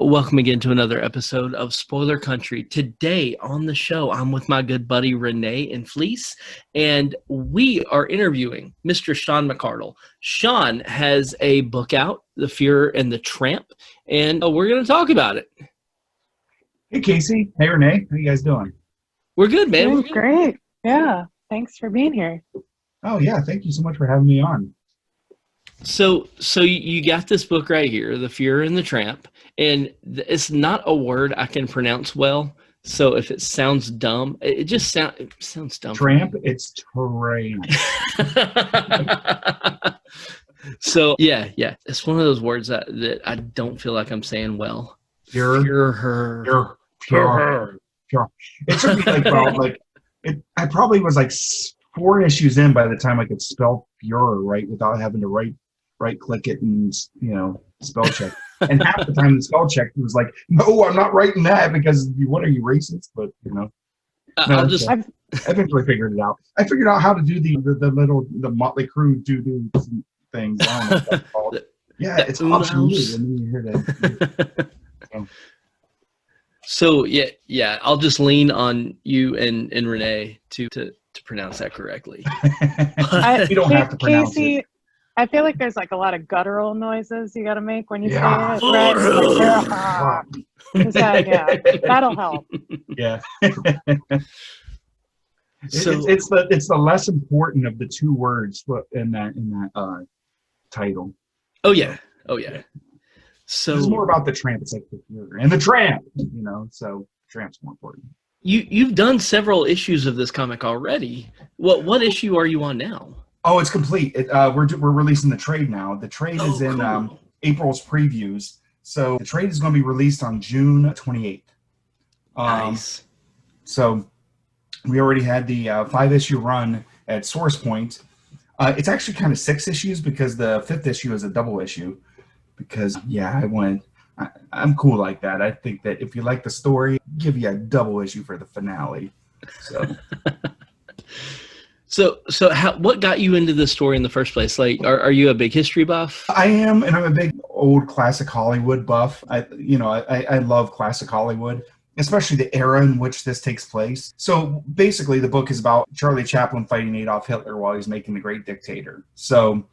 Welcome again to another episode of Spoiler Country. Today on the show, I'm with my good buddy Rene and Fleece, and we are interviewing Mr. Sean McArdle. Sean has a book out, The Fuhrer and the Tramp, and we're going to talk about it. Hey, Casey. Hey, Rene. How you guys doing? We're good, man. Doing great. Yeah. Thanks for being here. Oh, yeah. Thank you so much for having me on. So you got this book right here, The Fuhrer and the Tramp, and it's not a word I can pronounce well. So if it sounds dumb, it sounds dumb. Tramp? It's tramp. So yeah, it's one of those words that I don't feel like I'm saying well. Fuhrer. It took me I probably was like 4 issues in by the time I could spell Fuhrer right without having to right click it and spell check. And half the time the spell check was like, no, I'm not writing that because what are you, racist? But I eventually figured it out. I figured out how to do the Motley Crue do things. I don't know what that's called. Yeah, it's option E. And you hear that. So yeah, I'll just lean on you and Rene to pronounce that correctly. You don't have to pronounce it. I feel like there's like a lot of guttural noises you got to make when you say it. Right? That'll help. Yeah. It's the less important of the 2 words in that title. Oh yeah. So it's more about the tramp. It's like the Fuhrer and the tramp, so tramp's more important. You've done several issues of this comic already. What issue are you on now? Oh, it's complete. We're releasing the trade now. The trade is in cool. April's previews. So the trade is going to be released on June 28th. Nice. So we already had the 5-issue run at Source Point. It's actually kind of 6 issues because the 5th issue is a double issue. Because I'm cool like that. I think that if you like the story, give you a double issue for the finale. So. What got you into this story in the first place? Like, are you a big history buff? I am, and I'm a big old classic Hollywood buff. I love classic Hollywood, especially the era in which this takes place. So basically, the book is about Charlie Chaplin fighting Adolf Hitler while he's making the Great Dictator. So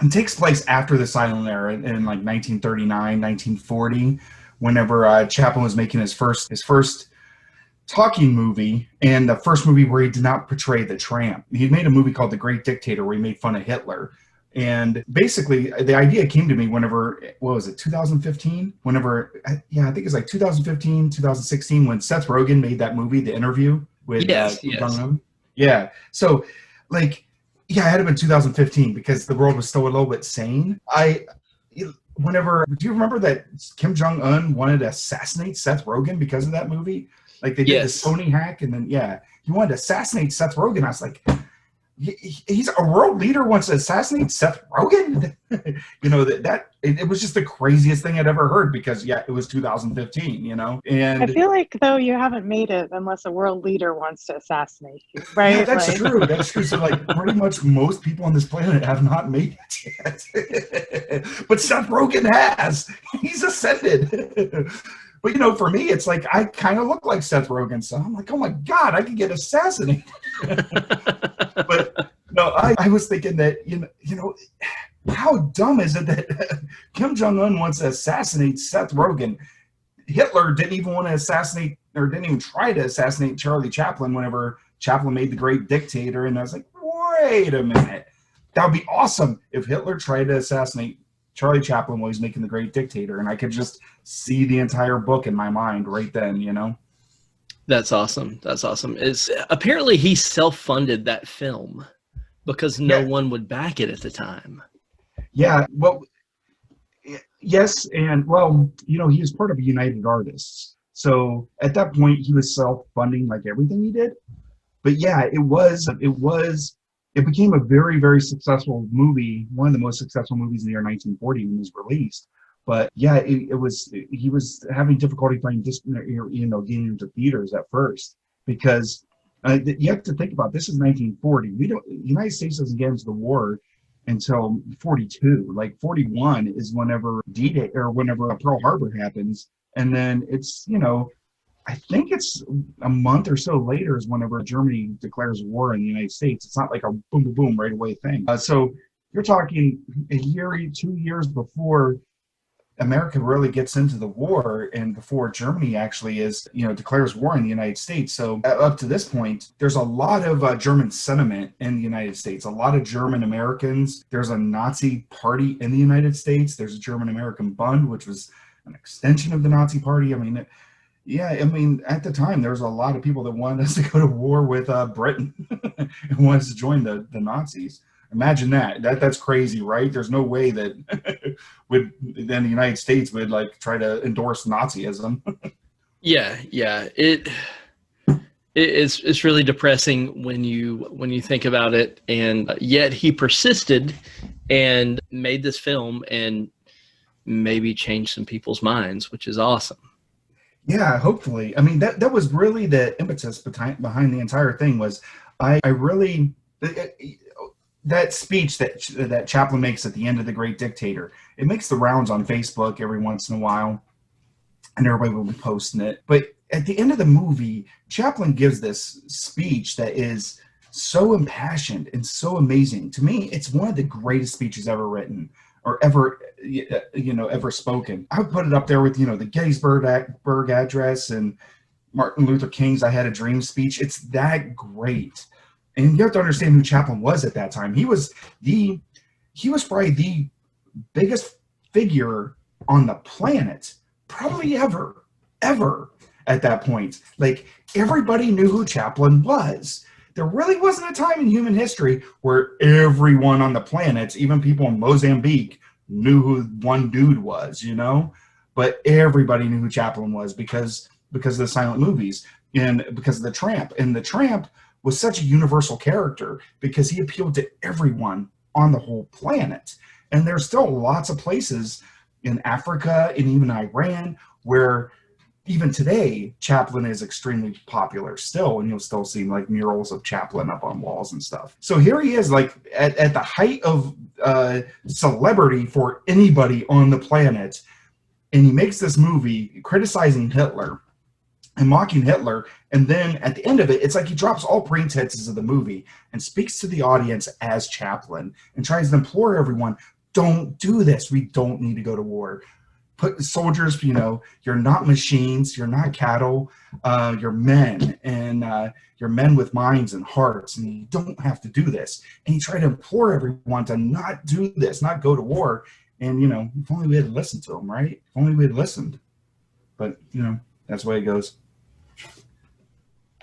it takes place after the silent era in like 1939, 1940, whenever Chaplin was making his first talking movie, and the first movie where he did not portray the tramp. He made a movie called The Great Dictator where he made fun of Hitler. And basically the idea came to me whenever, 2015? I think it's like 2015, 2016 when Seth Rogen made that movie, The Interview with yes. Yeah. So I had him in 2015 because the world was still a little bit sane. Do you remember that Kim Jong-un wanted to assassinate Seth Rogen because of that movie? Like they did the Sony hack, and then he wanted to assassinate Seth Rogen. I was like, he's a world leader wants to assassinate Seth Rogen. It was just the craziest thing I'd ever heard because it was 2015. And I feel like though you haven't made it unless a world leader wants to assassinate you, right? Yeah, that's true. That's true. So pretty much most people on this planet have not made it yet, but Seth Rogen has. He's ascended. But for me, it's like I kind of look like Seth Rogen, so I'm like, oh my God, I could get assassinated. But no, I was thinking that how dumb is it that Kim Jong-un wants to assassinate Seth Rogen? Hitler didn't even want to assassinate, or didn't even try to assassinate Charlie Chaplin whenever Chaplin made The Great Dictator, and I was like, wait a minute, that would be awesome if Hitler tried to assassinate Charlie Chaplin while he's making The Great Dictator, and I could just see the entire book in my mind right then, That's awesome. It's apparently he self-funded that film because no one would back it at the time. Yeah, well, yes, and he was part of United Artists, so at that point he was self-funding like everything he did. But it became a very, very successful movie, one of the most successful movies in the year 1940 when it was released. But he was having difficulty getting into theaters at first because you have to think about this is 1940. The United States doesn't get into the war until 42. Like 41 is whenever D-Day or whenever Pearl Harbor happens. And then it's, I think it's a month or so later is whenever Germany declares war in the United States. It's not like a boom, boom, boom right away thing. So you're talking a year, 2 years before America really gets into the war and before Germany actually declares war in the United States. So up to this point, there's a lot of German sentiment in the United States, a lot of German Americans. There's a Nazi party in the United States. There's a German American Bund, which was an extension of the Nazi party. At the time, there was a lot of people that wanted us to go to war with Britain and wanted us to join the Nazis. Imagine that. That's crazy, right? There's no way that then the United States would try to endorse Nazism. Yeah. It's really depressing when you think about it, and yet he persisted and made this film and maybe changed some people's minds, which is awesome. Yeah, hopefully. That was really the impetus behind the entire thing. Was I really that speech that Chaplin makes at the end of The Great Dictator, it makes the rounds on Facebook every once in a while, and everybody will be posting it. But at the end of the movie, Chaplin gives this speech that is so impassioned and so amazing. To me, it's one of the greatest speeches ever written or ever spoken. I would put it up there with, the Gettysburg Address and Martin Luther King's I Had a Dream speech. It's that great. And you have to understand who Chaplin was at that time. He was probably the biggest figure on the planet, probably ever at that point. Like, everybody knew who Chaplin was. There really wasn't a time in human history where everyone on the planet, even people in Mozambique, knew who one dude was, But everybody knew who Chaplin was because of the silent movies and because of the Tramp. And the Tramp was such a universal character because he appealed to everyone on the whole planet. And there's still lots of places in Africa and even Iran where even today Chaplin is extremely popular still, and you'll still see murals of Chaplin up on walls and stuff. So here he is at the height of celebrity for anybody on the planet, and he makes this movie criticizing Hitler and mocking Hitler, and then at the end of it, it's like he drops all pretenses of the movie and speaks to the audience as Chaplin and tries to implore everyone, don't do this. We don't need to go to war. Put soldiers, you're not machines, you're not cattle, you're men, and you're men with minds and hearts, and you don't have to do this. And he tried to implore everyone to not do this, not go to war. And, if only we had listened to him, right? If only we had listened. But, that's the way it goes.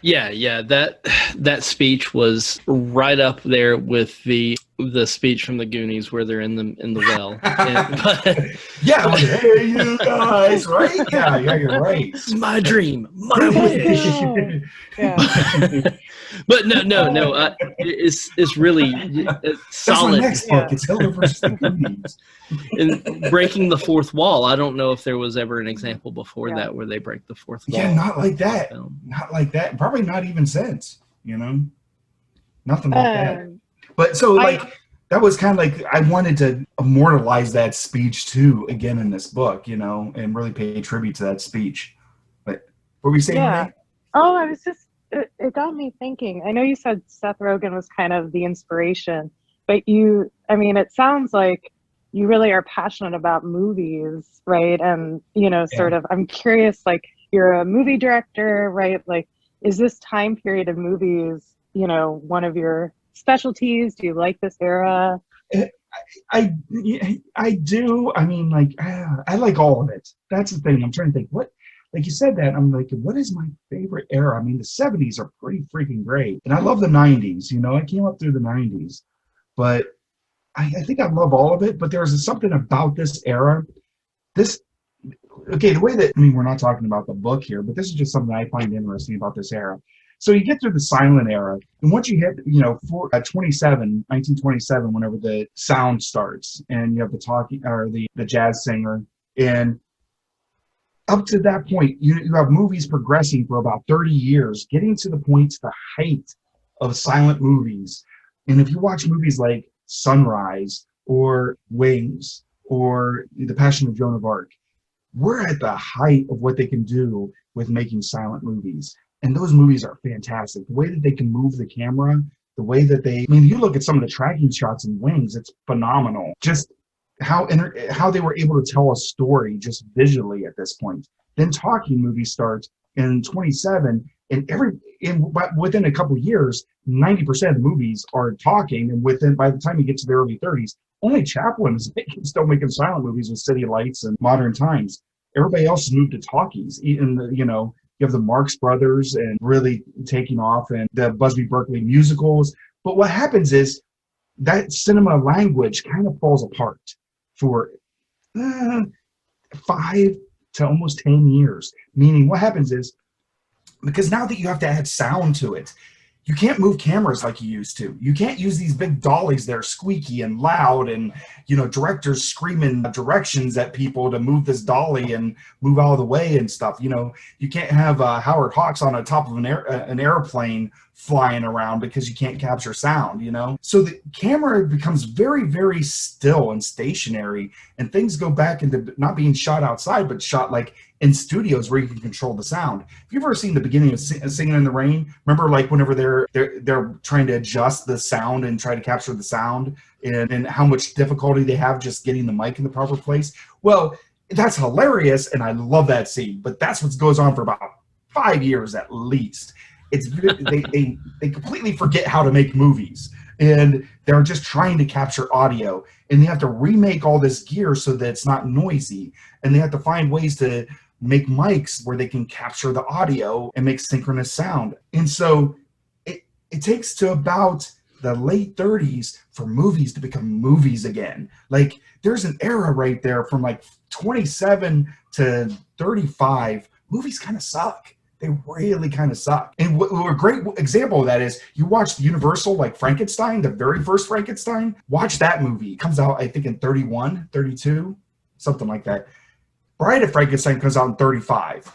Yeah, that speech was right up there with the speech from the Goonies where they're in the well. Hey, you guys, right? Yeah, you're right. This is my dream, my wish. But no, it's really solid. That's my next book. It's Hitler versus the Goonies. And breaking the fourth wall. I don't know if there was ever an example before that where they break the fourth wall. Yeah, not like that. Not like that. Probably not even since. Nothing like that. But so that was kind of I wanted to immortalize that speech too again in this book, and really pay tribute to that speach. But what were you saying? Yeah. Oh, I was just. It got me thinking. I know you said Seth Rogen was kind of the inspiration, but it sounds like you really are passionate about movies, right? And, sort of, I'm curious, you're a movie director, right? Is this time period of movies, one of your specialties? Do you like this era? I do. I like all of it. That's the thing. I'm trying to think like you said that, I'm like, what is my favorite era? The 70s are pretty freaking great. And I love the 90s, I came up through the 90s. But I think I love all of it. But there's something about this era. The way that, we're not talking about the book here, but this is just something I find interesting about this era. So you get through the silent era, and once you hit, 1927, whenever the sound starts, and you have the talking or the jazz singer, and up to that point, you have movies progressing for about 30 years, getting to the point, to the height of silent movies. And if you watch movies like Sunrise or Wings or The Passion of Joan of Arc. We're at the height of what they can do with making silent movies. And those movies are fantastic. The way that they can move the camera, the way that you look at some of the tracking shots in Wings, it's phenomenal. Just how they were able to tell a story just visually at this point. Then Talking movie starts in 27, and within a couple of years, 90% of the movies are talking, and by the time you get to the early 30s, only Chaplin is still making silent movies with City Lights and Modern Times. Everybody else has moved to talkies. You have the Marx Brothers and really taking off, and the Busby Berkeley musicals. But what happens is that cinema language kind of falls apart for 5 to almost 10 years. Meaning what happens is, because now that you have to add sound to it, you can't move cameras like you used to. You can't use these big dollies that are squeaky and loud, and directors screaming directions at people to move this dolly and move out of the way and stuff. You can't have Howard Hawks on the top of an airplane flying around because you can't capture sound. So the camera becomes very, very still and stationary, and things go back into not being shot outside, but shot like in studios where you can control the sound. Have you ever seen the beginning of Singing in the Rain? Remember, like whenever they're trying to adjust the sound and try to capture the sound, and how much difficulty they have just getting the mic in the proper place? Well, that's hilarious, and I love that scene. But that's what goes on for about 5 years at least. They completely forget how to make movies, and they're just trying to capture audio, and they have to remake all this gear so that it's not noisy, and they have to find ways to make mics where they can capture the audio and make synchronous sound. And so it takes to about the late 30s for movies to become movies again. Like, there's an era right there from like 27 to 35. Movies kind of suck. They really kind of suck. And a great example of that is, you watch the Universal, like Frankenstein, the very first Frankenstein. Watch that movie. It comes out, I think, in 31, 32, something like that. Bride of Frankenstein comes out in 35.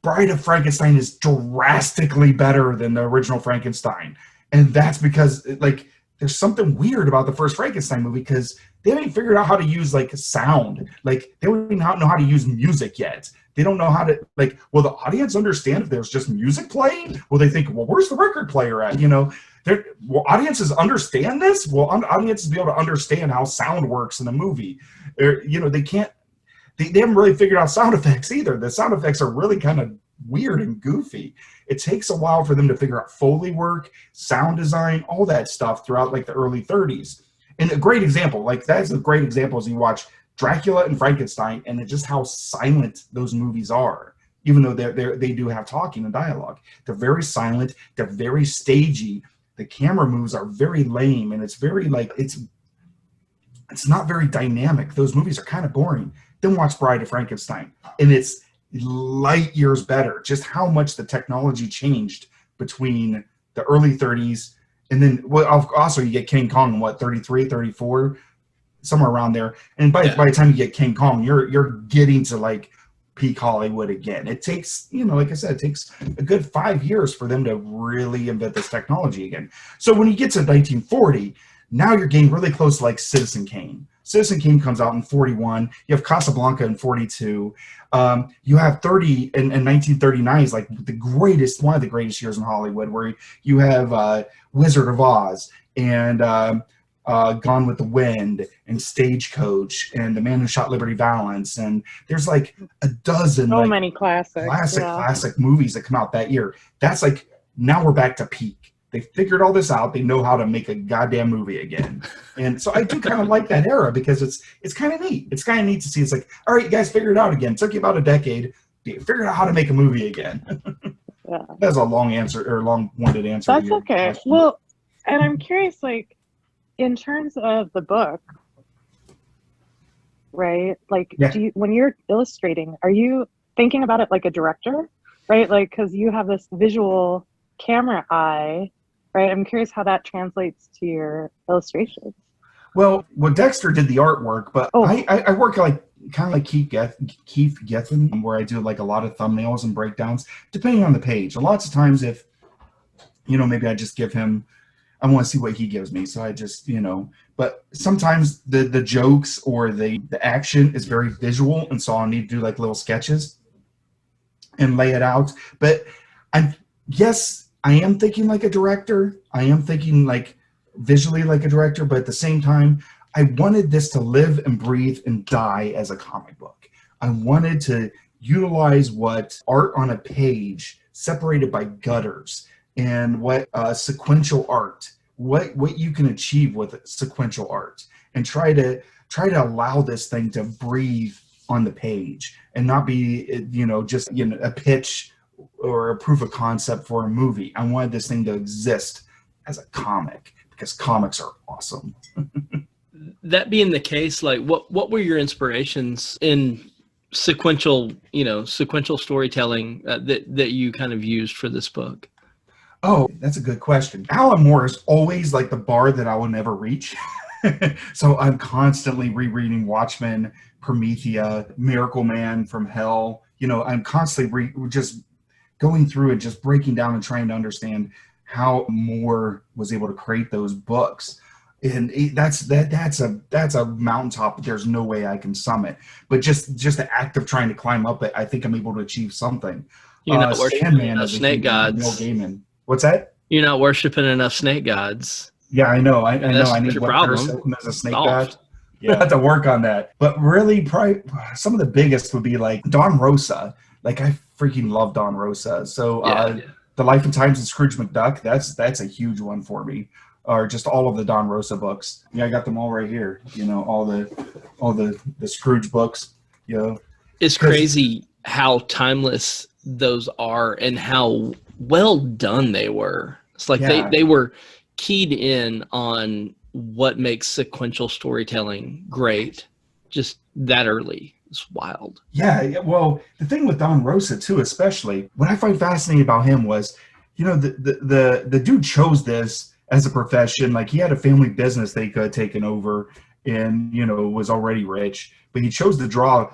Bride of Frankenstein is drastically better than the original Frankenstein. And that's because, like, there's something weird about the first Frankenstein movie, because they haven't figured out how to use, like, sound. Like, they don't even know how to use music yet. They don't know how to, like, will the audience understand if there's just music playing? Will they think, well, where's the record player at? Will audiences understand this? Will audiences be able to understand how sound works in a movie? They can't. They haven't really figured out sound effects either. The sound effects are really kind of weird and goofy. It takes a while for them to figure out Foley work, sound design, all that stuff throughout like the early 30s. And a great example, like that's a great example, is you watch Dracula and Frankenstein, and it's just how silent those movies are, even though they do have talking and dialogue. They're very silent. They're very stagey. The camera moves are very lame, and it's very like it's not very dynamic. Those movies are kind of boring. Then watch Bride of Frankenstein, and it's light years better. Just how much the technology changed between the early 30s and then also you get King Kong in 33, 34, somewhere around there. And by the time you get King Kong, you're getting to like peak Hollywood again. It takes, like I said, it takes a good 5 years for them to really invent this technology again. So when you get to 1940, now you're getting really close to like Citizen Kane. Citizen Kane comes out in 41. You have Casablanca in 42. You have 30 and 1939 is like one of the greatest years in Hollywood, where you have Wizard of Oz and Gone with the Wind and Stagecoach and The Man Who Shot Liberty Valance, and there's like a dozen many classic movies that come out that year. That's like, now we're back to peak. They figured all this out. They know how to make a goddamn movie again. And so I do kind of like that era, because it's kind of neat. It's kind of neat to see. It's like, all right, you guys figured it out again. It took you about a decade. You figured out how to make a movie again. Yeah. That's a long-winded answer. That's okay. Question. Well, and I'm curious, like, in terms of the book, right? Like, when you're illustrating, are you thinking about it like a director, right? Like, because you have this visual camera eye, right? I'm curious how that translates to your illustrations. Well, Dexter did the artwork, but I work like kind of like Keith Gethin, where I do like a lot of thumbnails and breakdowns, depending on the page. And lots of times, if maybe I just give him I want to see what he gives me. So I just, but sometimes the jokes or the action is very visual. And so I'll need to do like little sketches and lay it out. But yes, I am thinking like a director. I am thinking like visually like a director, but at the same time, I wanted this to live and breathe and die as a comic book. I wanted to utilize what art on a page separated by gutters and what sequential art, what you can achieve with sequential art, and try to allow this thing to breathe on the page and not be, just a pitch or a proof of concept for a movie. I wanted this thing to exist as a comic because comics are awesome. That being the case, like what were your inspirations in sequential storytelling that you kind of used for this book? Oh, that's a good question. Alan Moore is always like the bar that I will never reach. So I'm constantly rereading Watchmen, Promethea, Miracle Man from Hell. I'm constantly just going through and just breaking down and trying to understand how Moore was able to create those books. And that's a mountaintop. There's no way I can summit. But just the act of trying to climb up it, I think I'm able to achieve something. You're not worshiping Sandman enough snake gods. Neil Gaiman. What's that? You're not worshiping enough snake gods. Yeah, I know. I know. I need your one problem. person as a snake Solved. god. Yeah, I have to work on that. But really, probably some of the biggest would be like Don Rosa. Like I freaking love Don Rosa. So The Life and Times of Scrooge McDuck. That's a huge one for me. Or just all of the Don Rosa books. Yeah, I got them all right here. All the Scrooge books. It's crazy how timeless those are and how well done they were. It's like they were keyed in on what makes sequential storytelling great just that early. It's wild. Yeah, well, the thing with Don Rosa too, especially, what I find fascinating about him was, the dude chose this as a profession. Like he had a family business that he could have taken over and, was already rich, but he chose to draw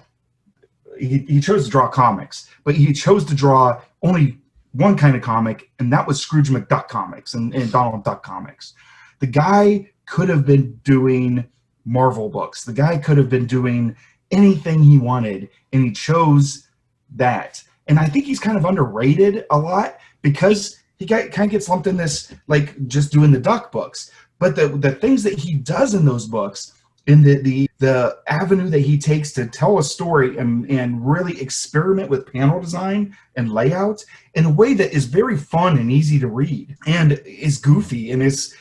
comics, but he chose to draw only one kind of comic, and that was Scrooge McDuck comics and Donald Duck comics. The guy could have been doing Marvel books. The guy could have been doing anything he wanted, and he chose that. And I think he's kind of underrated a lot because he kind of gets lumped in this, like just doing the Duck books. But the things that he does in those books, in the avenue that he takes to tell a story and really experiment with panel design and layout in a way that is very fun and easy to read and is goofy and is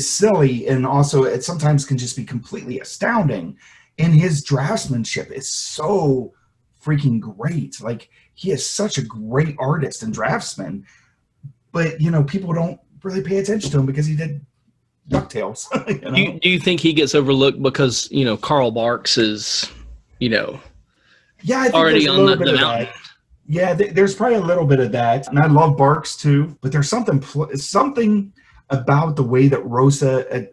silly, and also it sometimes can just be completely astounding. And his draftsmanship is so freaking great. Like he is such a great artist and draftsman, but people don't really pay attention to him because he did DuckTales. Do you think he gets overlooked because Carl Barks is I think already on the mountain? Yeah, there's probably a little bit of that, and I love Barks too. But there's something about the way that Rosa.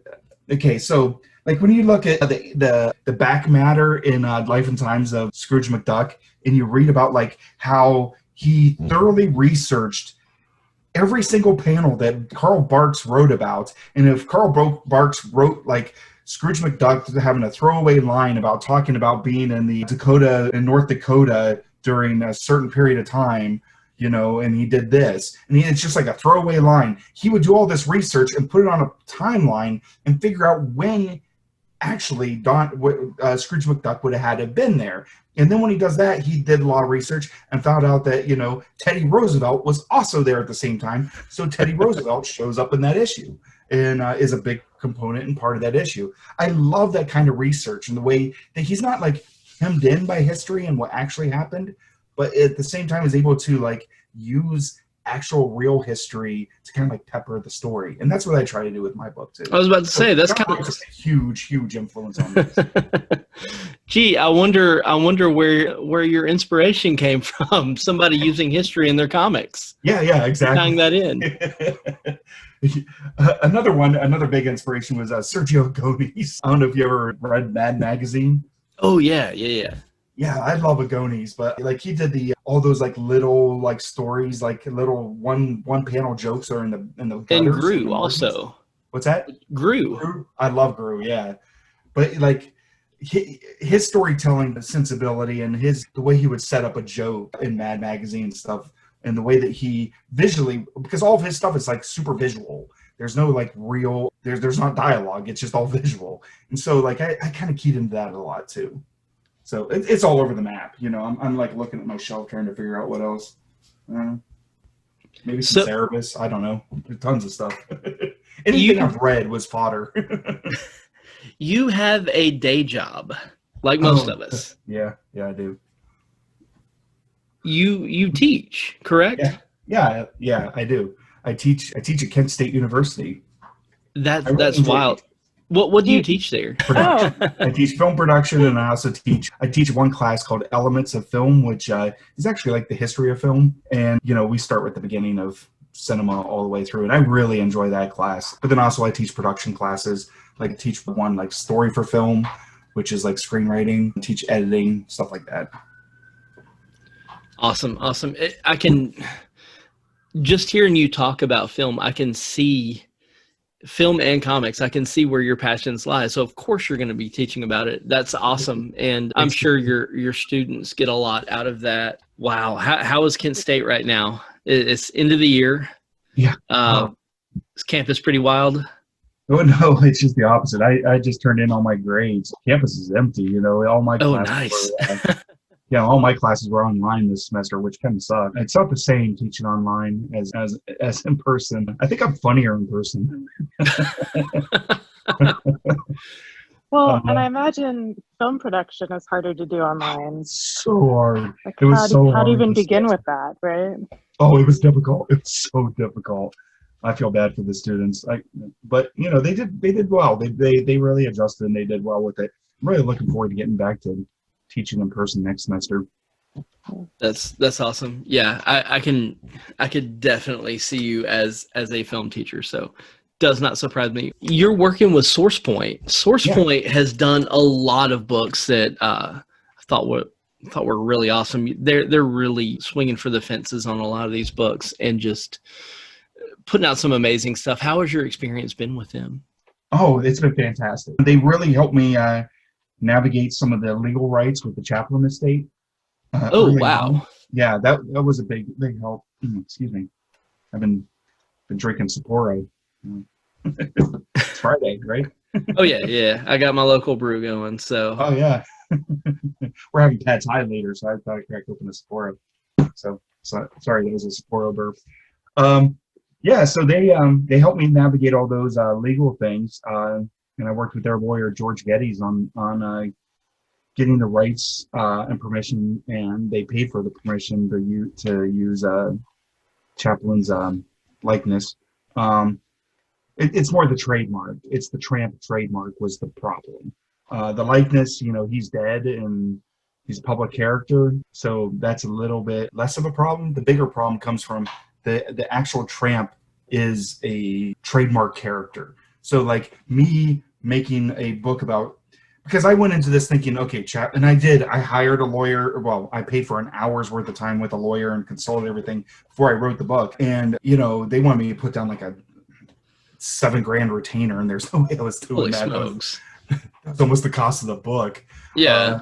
Okay, so like when you look at the back matter in Life and Times of Scrooge McDuck, and you read about like how he thoroughly researched every single panel that Carl Barks wrote about. And if Carl Barks wrote like Scrooge McDuck having a throwaway line about talking about being in North Dakota during a certain period of time, and he did this, and it's just like a throwaway line. He would do all this research and put it on a timeline and figure out when actually Scrooge McDuck would have had to have been there. And then when he does that, he did a lot of research and found out that, Teddy Roosevelt was also there at the same time. So Teddy Roosevelt shows up in that issue and is a big component and part of that issue. I love that kind of research and the way that he's not like hemmed in by history and what actually happened, but at the same time is able to like use actual real history to kind of like pepper the story. And that's what I try to do with my book too. I was about to say that's kind of just a huge influence on this. Gee, I wonder where your inspiration came from. Somebody using history in their comics. Yeah, exactly. Tying that in. Another big inspiration was Sergio Agoni's. I don't know if you ever read Mad Magazine. Oh yeah. Yeah, I love Agoni's, but like he did all those like little like stories, like little one panel jokes are in the and gutters Grew also. What's that? Gru. I love Gru, yeah. But like his storytelling sensibility and the way he would set up a joke in Mad Magazine and stuff, and the way that he visually, because all of his stuff is like super visual. There's no like real, there's not dialogue. It's just all visual. And so like I kind of keyed into that a lot too. So it's all over the map. You know, I'm like looking at my shelf trying to figure out what else. Maybe some Cerebus. I don't know. There's tons of stuff. Anything I've read was fodder. You have a day job, like most of us. Yeah, I do. You teach, correct? Yeah, I do. I teach at Kent State University. That's wild. What do you teach there? I teach film production, and I also teach one class called Elements of Film, which is actually like the history of film. And you know, we start with the beginning of cinema all the way through, and I really enjoy that class. But then also I teach production classes. Like I teach one like story for film, which is like screenwriting. I teach editing, stuff like that. Awesome. I can, just hearing you talk about film, I can see film and comics. I can see where your passions lie. So of course you're going to be teaching about it. That's awesome. And I'm sure your students get a lot out of that. Wow. How is Kent State right now? It's end of the year. Yeah. Is campus pretty wild? Oh no, it's just the opposite. I just turned in all my grades. Campus is empty, you know. All my classes were, all my classes were online this semester, which kind of sucked. It's not the same teaching online as in person. I think I'm funnier in person. Well, and I imagine film production is harder to do online. So hard. Like it was so hard. How do you even begin with that, right? Oh, it was difficult. It was so difficult. I feel bad for the students. But you know, they did well. They really adjusted and they did well with it. I'm really looking forward to getting back to teaching in person next semester. That's awesome. Yeah, I could definitely see you as a film teacher. So does not surprise me. You're working with SourcePoint. SourcePoint has done a lot of books that I thought were really awesome. They're really swinging for the fences on a lot of these books and just putting out some amazing stuff. How has your experience been with them? Oh, it's been fantastic. They really helped me navigate some of the legal rights with the Chaplin estate. Wow. On. Yeah, that was a big help. Excuse me. I've been drinking Sapporo. It's Friday, right? Oh yeah. I got my local brew going. So. Oh yeah. We're having Pat's High later, so I thought I cracked open a Sapporo. So sorry, that was a Sapporo burp. Yeah, so they helped me navigate all those legal things, and I worked with their lawyer George Geddes on getting the rights and permission, and they paid for the permission to use Chaplin's likeness. It's more the trademark. It's the Tramp trademark was the problem. The likeness, you know, he's dead and he's a public character, so that's a little bit less of a problem. The bigger problem comes from the actual Tramp is a trademark character. So like me making a book about, because I went into this thinking, okay, and I hired a lawyer. Well, I paid for an hour's worth of time with a lawyer and consulted everything before I wrote the book. And, you know, they wanted me to put down like a $7,000 retainer, and there's no way I was doing that. Smokes. That's almost the cost of the book. Yeah.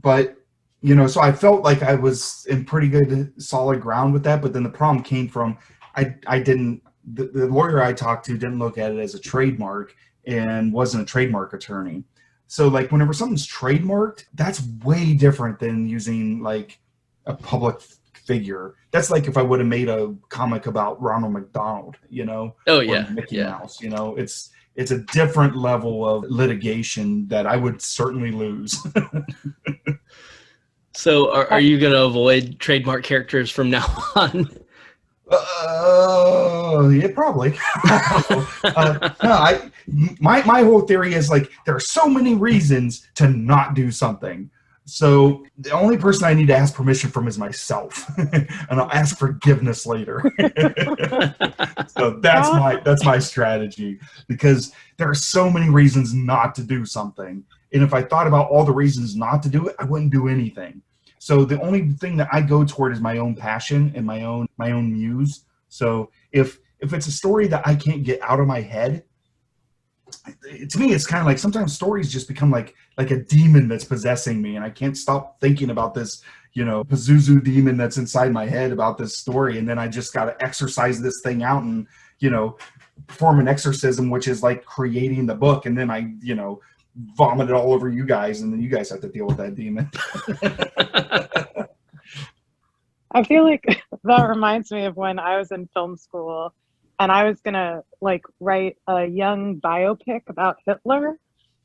But you know, so I felt like I was in pretty good solid ground with that. But then the problem came from the lawyer I talked to didn't look at it as a trademark and wasn't a trademark attorney. So like whenever something's trademarked, that's way different than using like a public figure. That's like if I would have made a comic about Ronald McDonald, you know, or Mickey Mouse, you know, it's a different level of litigation that I would certainly lose. So are you going to avoid trademark characters from now on? Yeah, probably. No, my whole theory is like there are so many reasons to not do something. So the only person I need to ask permission from is myself, and I'll ask forgiveness later. So that's my strategy, because there are so many reasons not to do something, and if I thought about all the reasons not to do it, I wouldn't do anything. So the only thing that I go toward is my own passion and my own muse. So if if it's a story that I can't get out of my head, to me, it's kind of like sometimes stories just become like a demon that's possessing me, and I can't stop thinking about this, Pazuzu demon that's inside my head about this story, and then I just got to exorcise this thing out and, perform an exorcism, which is like creating the book, and then I, vomit it all over you guys, and then you guys have to deal with that demon. I feel like that reminds me of when I was in film school and I was gonna write a young biopic about Hitler,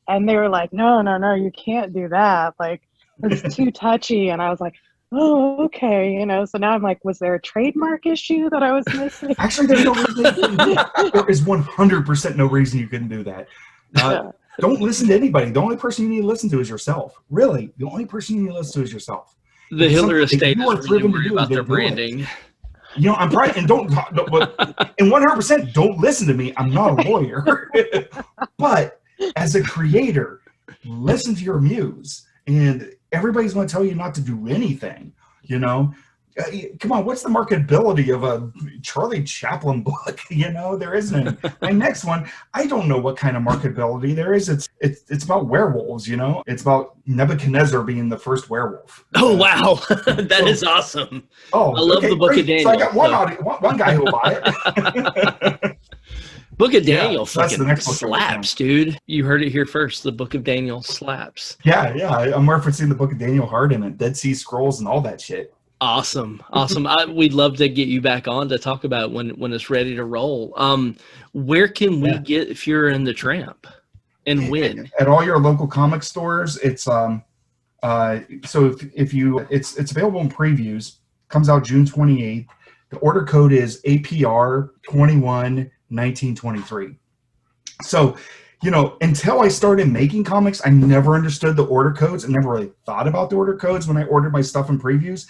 and they were like, no, you can't do that. Like, it's too touchy. And I was like, oh, okay, So now I'm like, was there a trademark issue that I was missing? Actually, there's no reason you couldn't do that. There is 100% no reason you couldn't do that. Don't listen to anybody. The only person you need to listen to is yourself. Really, the only person you need to listen to is yourself. The Hitler estate is really worried about their branding. I'm probably, and don't, but, and 100% don't listen to me. I'm not a lawyer. But as a creator, listen to your muse. And everybody's going to tell you not to do anything, Come on, what's the marketability of a Charlie Chaplin book? There isn't any. My next one, I don't know what kind of marketability there is. It's about werewolves, It's about Nebuchadnezzar being the first werewolf. Oh, wow. That is awesome. Oh, I love the Book of Daniel. So I got one guy who will buy it. Book of Daniel fucking the next slaps, dude. You heard it here first. The Book of Daniel slaps. Yeah. I'm referencing the Book of Daniel hard in it. Dead Sea Scrolls and all that shit. Awesome. We'd love to get you back on to talk about when it's ready to roll. Where can we get Fuhrer and the Tramp, and when? At all your local comic stores. It's so if you it's available in previews. Comes out June 28th. The order code is APR 211923. So, until I started making comics, I never understood the order codes and never really thought about the order codes when I ordered my stuff in previews.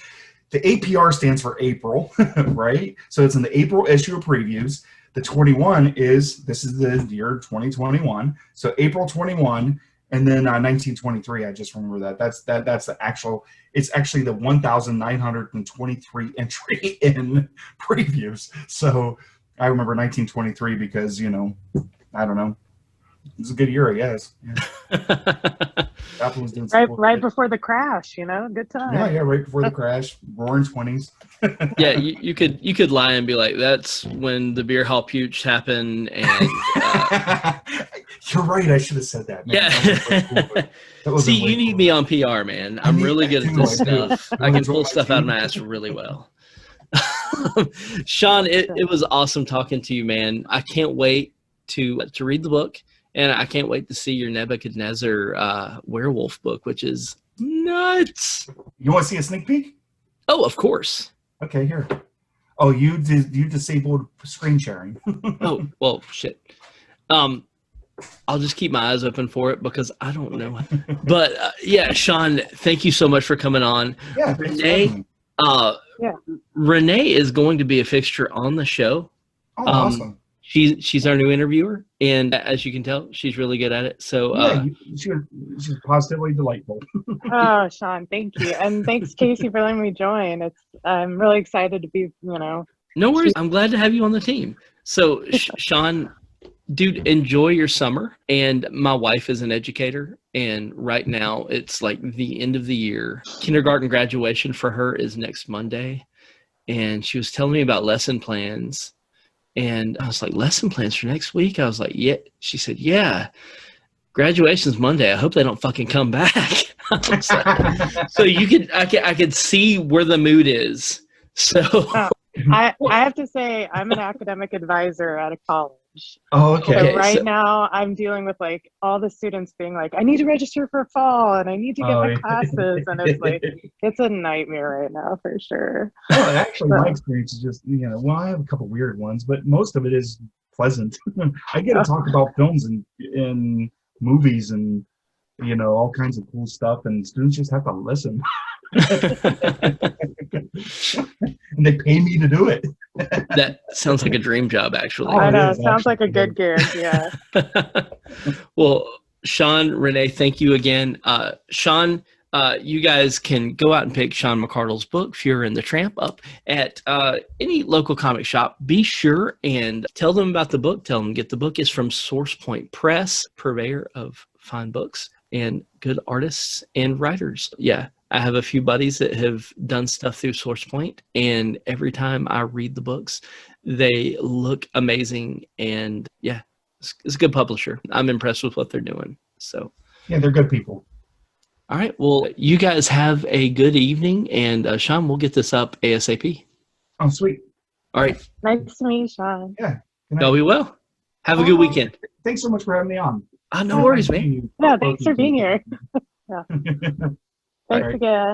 The APR stands for April, right? So it's in the April issue of previews. The 21 this is the year 2021. So April 21, and then 1923. I just remember that. That's the actual. It's actually the 1,923 entry in previews. So I remember 1923 because I don't know. It was a good year, I guess. Yeah. Apple was doing right before the crash, good time. Yeah, right before the crash, roaring 20s. Yeah, you could lie and be like, that's when the beer hall pooch happened, and you're right. I should have said that. Man. Yeah. See, you need me on PR, man. I'm really good at this stuff. I can pull stuff out of my ass really well. Sean, it was awesome talking to you, man. I can't wait to read the book. And I can't wait to see your Nebuchadnezzar werewolf book, which is nuts. You want to see a sneak peek? Oh, of course. Okay, here. Oh, you disabled screen sharing. Oh, well, shit. I'll just keep my eyes open for it because I don't know. But yeah, Sean, thank you so much for coming on. Yeah, Rene, Rene is going to be a fixture on the show. Oh, awesome. She's our new interviewer, and as you can tell, she's really good at it. So she's positively delightful. Oh, Sean, thank you, and thanks, Casey, for letting me join. I'm really excited to be. No worries. I'm glad to have you on the team. So, Sean, dude, enjoy your summer. And my wife is an educator, and right now it's like the end of the year. Kindergarten graduation for her is next Monday, and she was telling me about lesson plans. And I was like, lesson plans for next week? I was like, yeah. She said, yeah, graduation's Monday. I hope they don't fucking come back. Like, so I could see where the mood is. So I have to say, I'm an academic advisor at a college. Oh, okay. So now I'm dealing with all the students being like, I need to register for fall and I need to get my classes. And it's it's a nightmare right now for sure. Well, actually, my experience is just, I have a couple weird ones, but most of it is pleasant. I get to talk about films and movies and, all kinds of cool stuff, and students just have to listen. And they pay me to do it. That sounds like a dream job, actually. I know. It sounds like a good gig. Yeah. Well, Sean, Rene, thank you again. Sean, you guys can go out and pick Sean McArdle's book, Fuhrer and the Tramp, up at any local comic shop. Be sure and tell them about the book. Tell them get the book. It's from Source Point Press, purveyor of fine books and good artists and writers. Yeah, I have a few buddies that have done stuff through Source Point, and every time I read the books, they look amazing. And yeah, it's a good publisher. I'm impressed with what they're doing. So yeah, they're good people. all right. Well, you guys have a good evening, and Sean, we'll get this up ASAP. Oh, sweet. All right. Nice to meet you, Sean. Yeah. No, we will. Have a good weekend. Thanks so much for having me on. No worries, man. Yeah, thanks for being here. Yeah. All Thanks right. again.